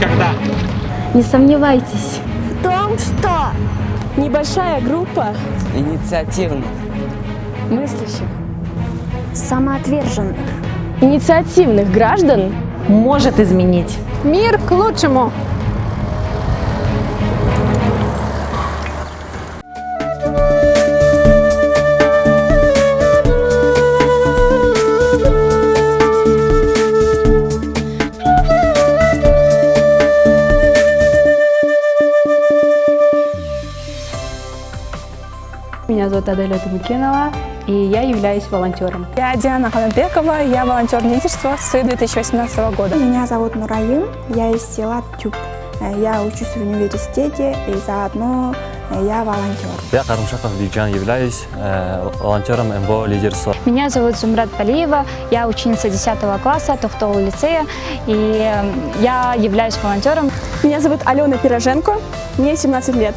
никогда. Не сомневайтесь в том, что небольшая группа инициативных, мыслящих, самоотверженных, инициативных граждан может изменить мир к лучшему. Меня зовут Аделя Тумыкенова, и я являюсь волонтером. Я Диана Ханабекова, я волонтер лидерства с 2018 года. Меня зовут Нураим, я из села Тюб. Я учусь в университете и заодно я волонтер. Я Карумшаков Бигджан, являюсь волонтером МВО лидерства. Меня зовут Зумрат Палиева, я ученица 10 класса Тохтол лицея, и я являюсь волонтером. Меня зовут Алена Пироженко, мне 17 лет.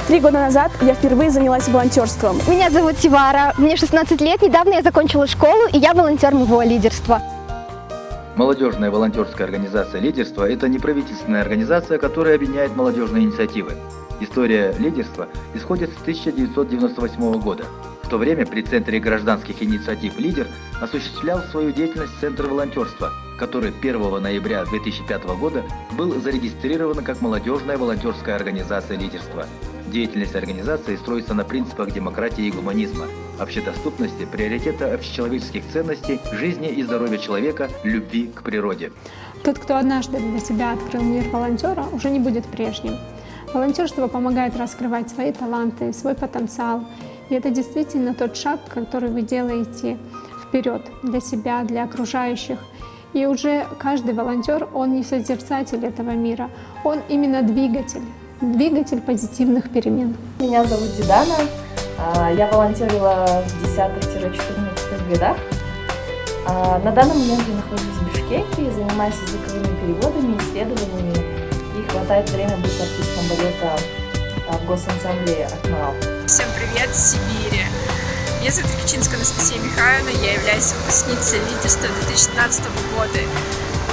3 года назад я впервые занялась волонтерством. Меня зовут Сивара, мне 16 лет, недавно я закончила школу, и я волонтер МВО лидерства. Молодежная волонтерская организация «Лидерство» – это неправительственная организация, которая объединяет молодежные инициативы. История лидерства исходит с 1998 года. В то время при Центре гражданских инициатив «Лидер» осуществлял свою деятельность Центр волонтерства, который 1 ноября 2005 года был зарегистрирован как молодежная волонтерская организация «Лидерство». Деятельность организации строится на принципах демократии и гуманизма, общедоступности, приоритета общечеловеческих ценностей, жизни и здоровья человека, любви к природе. Тот, кто однажды для себя открыл мир волонтера, уже не будет прежним. Волонтерство помогает раскрывать свои таланты, свой потенциал. И это действительно тот шаг, который вы делаете вперед для себя, для окружающих. И уже каждый волонтер, он не созерцатель этого мира, он именно двигатель позитивных перемен. Меня зовут Дидана, я волонтерила в 10-14 годах. На данный момент я нахожусь в Бишкеке и занимаюсь языковыми переводами, исследованиями. И хватает времени быть артистом балета в госансамблее «Акмарал». Всем привет с Сибири! Меня зовут Рикичинская Анастасия Михайловна, я являюсь выпускницей лидерства 2015 года.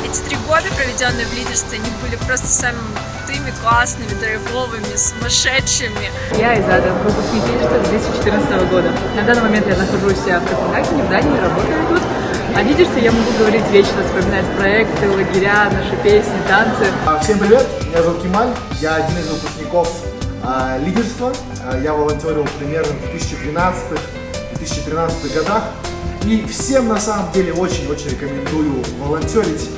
Эти 3 года, проведенные в лидерстве, они были просто самыми крутыми, классными, драйвовыми, сумасшедшими. Я Изада, выпускник лидерства 2014 года. На данный момент я нахожусь в Копенгагене, в Дании, работаю тут. О лидерстве я могу говорить вечно, вспоминать проекты, лагеря, наши песни, танцы. Всем привет, меня зовут Кемаль, я один из выпускников лидерства. Я волонтерил примерно в 2012-2013 годах. И всем на самом деле очень-очень рекомендую волонтерить.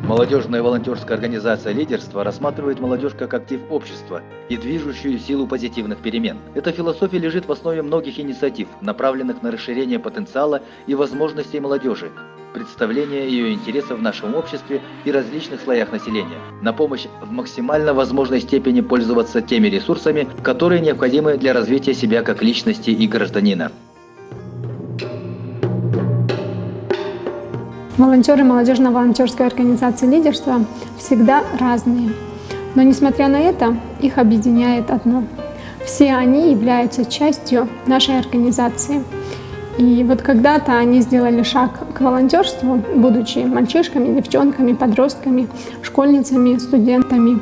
Молодежная волонтерская организация «Лидерство» рассматривает молодежь как актив общества и движущую силу позитивных перемен. Эта философия лежит в основе многих инициатив, направленных на расширение потенциала и возможностей молодежи, представление ее интересов в нашем обществе и различных слоях населения, на помощь в максимально возможной степени пользоваться теми ресурсами, которые необходимы для развития себя как личности и гражданина. Волонтеры молодежно-волонтерской организации «Лидерство» всегда разные. Но несмотря на это, их объединяет одно. Все они являются частью нашей организации. И вот когда-то они сделали шаг к волонтерству, будучи мальчишками, девчонками, подростками, школьницами, студентами.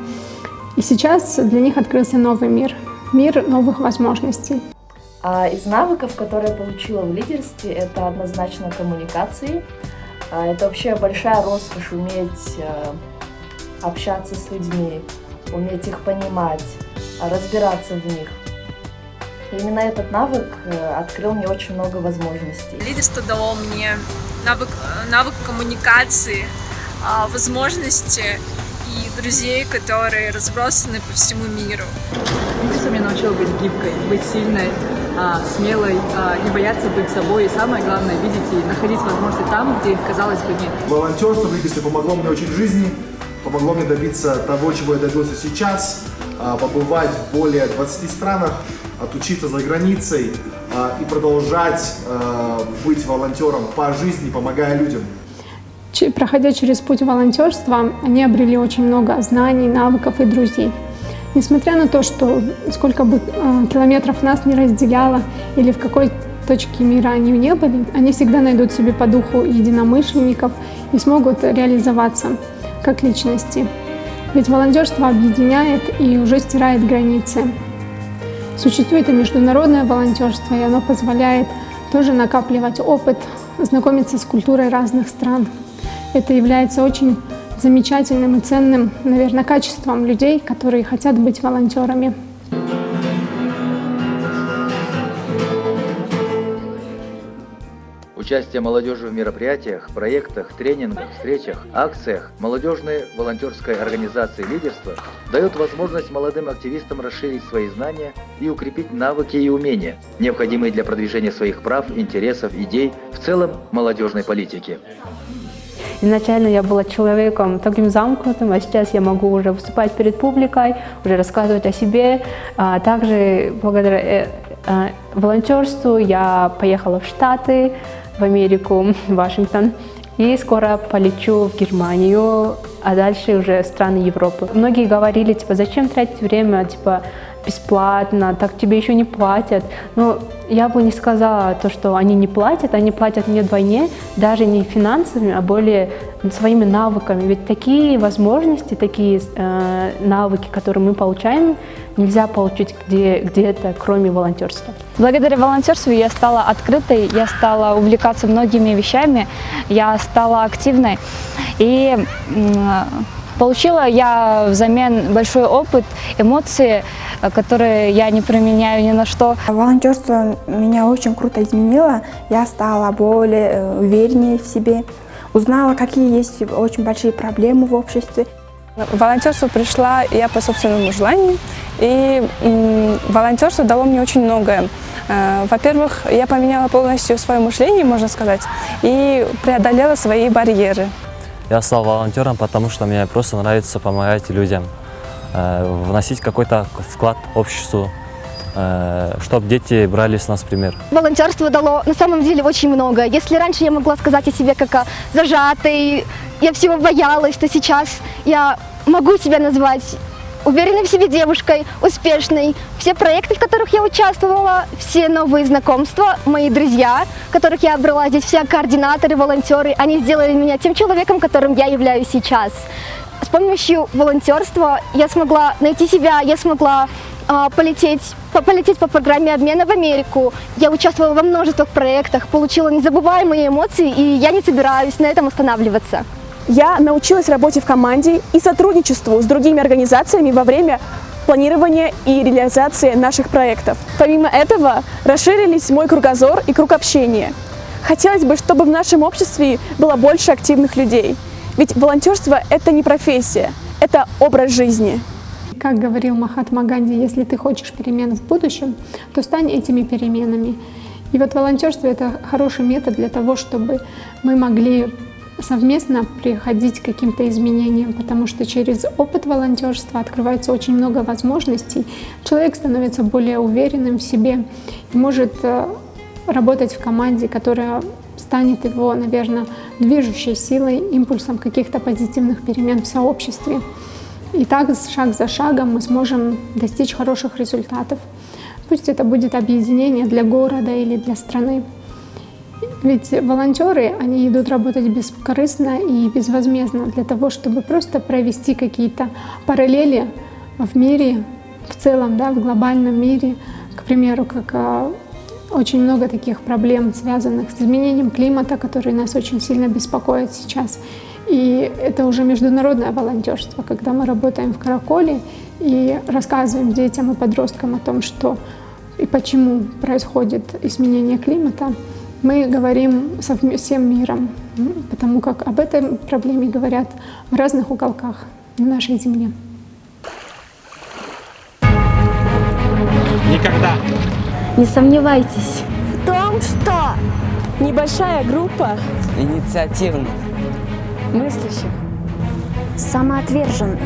И сейчас для них открылся новый мир, мир новых возможностей. Из навыков, которые я получила в лидерстве, это однозначно коммуникации. Это вообще большая роскошь уметь общаться с людьми, уметь их понимать, разбираться в них. И именно этот навык открыл мне очень много возможностей. Лидерство дало мне навык коммуникации, возможности и друзей, которые разбросаны по всему миру. Лидерство меня научило быть гибкой, быть сильной, смелой, не бояться быть собой и самое главное видеть и находить возможности там, где их, казалось бы, нет. Волонтерство в лидерстве помогло мне очень в жизни, помогло мне добиться того, чего я добился сейчас, побывать в более 20 странах, отучиться за границей и продолжать быть волонтером по жизни, помогая людям. Проходя через путь волонтерства, они обрели очень много знаний, навыков и друзей. Несмотря на то, что сколько бы километров нас не разделяло или в какой-то точки мира они не были, они всегда найдут себе по духу единомышленников и смогут реализоваться как личности. Ведь волонтерство объединяет и уже стирает границы. Существует и международное волонтерство, и оно позволяет тоже накапливать опыт, знакомиться с культурой разных стран. Это является очень замечательным и ценным, наверное, качеством людей, которые хотят быть волонтерами. Участие молодежи в мероприятиях, проектах, тренингах, встречах, акциях молодежной волонтерской организации лидерства дает возможность молодым активистам расширить свои знания и укрепить навыки и умения, необходимые для продвижения своих прав, интересов, идей в целом молодежной политики. Изначально я была человеком таким замкнутым, а сейчас я могу уже выступать перед публикой, уже рассказывать о себе. Также благодаря волонтерству я поехала в Штаты, в Америку, в Вашингтон. И скоро полечу в Германию, а дальше уже страны Европы. Многие говорили, типа, зачем тратить время, типа, бесплатно, так тебе еще не платят. Но я бы не сказала то, что они платят мне вдвойне, даже не финансовыми, а более своими навыками. Ведь такие возможности, такие навыки, которые мы получаем, нельзя получить где-то, кроме волонтерства. Благодаря волонтерству я стала открытой, я стала увлекаться многими вещами, я стала активной. И получила я взамен большой опыт, эмоции, которые я не применяю ни на что. Волонтерство меня очень круто изменило. Я стала более увереннее в себе. Узнала, какие есть очень большие проблемы в обществе. В волонтерство пришла я по собственному желанию, и волонтерство дало мне очень многое. Во-первых, я поменяла полностью свое мышление, можно сказать, и преодолела свои барьеры. Я стал волонтером, потому что мне просто нравится помогать людям, вносить какой-то вклад в обществу, чтобы дети брали с нас пример. Волонтерство дало на самом деле очень много. Если раньше я могла сказать о себе как о зажатой, я всего боялась, то сейчас я могу себя назвать уверенной в себе девушкой, успешной. Все проекты, в которых я участвовала, все новые знакомства, мои друзья, которых я обрела здесь, все координаторы, волонтеры, они сделали меня тем человеком, которым я являюсь сейчас. С помощью волонтерства я смогла найти себя, я смогла полететь по программе обмена в Америку. Я участвовала во множестве проектах, получила незабываемые эмоции, и я не собираюсь на этом останавливаться. Я научилась работе в команде и сотрудничеству с другими организациями во время планирования и реализации наших проектов. Помимо этого, расширились мой кругозор и круг общения. Хотелось бы, чтобы в нашем обществе было больше активных людей. Ведь волонтерство – это не профессия, это образ жизни. Как говорил Махатма Ганди, если ты хочешь перемен в будущем, то стань этими переменами. И вот волонтерство – это хороший метод для того, чтобы мы могли совместно приходить к каким-то изменениям, потому что через опыт волонтерства открывается очень много возможностей. Человек становится более уверенным в себе и может работать в команде, которая станет его, наверное, движущей силой, импульсом каких-то позитивных перемен в сообществе. И так, шаг за шагом, мы сможем достичь хороших результатов. Пусть это будет объединение для города или для страны. Ведь волонтеры, они идут работать бескорыстно и безвозмездно для того, чтобы просто провести какие-то параллели в мире, в целом, да, в глобальном мире. К примеру, как очень много таких проблем, связанных с изменением климата, которые нас очень сильно беспокоят сейчас. И это уже международное волонтерство, когда мы работаем в Караколе и рассказываем детям и подросткам о том, что и почему происходит изменение климата. Мы говорим со всем миром, потому как об этой проблеме говорят в разных уголках на нашей земле. Никогда не сомневайтесь в том, что небольшая группа инициативных, мыслящих, самоотверженных,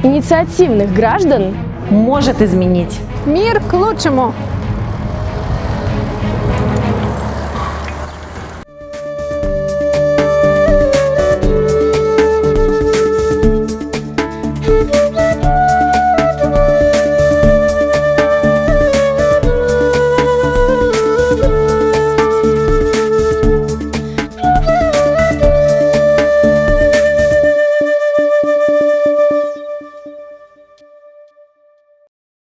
инициативных граждан может изменить мир к лучшему.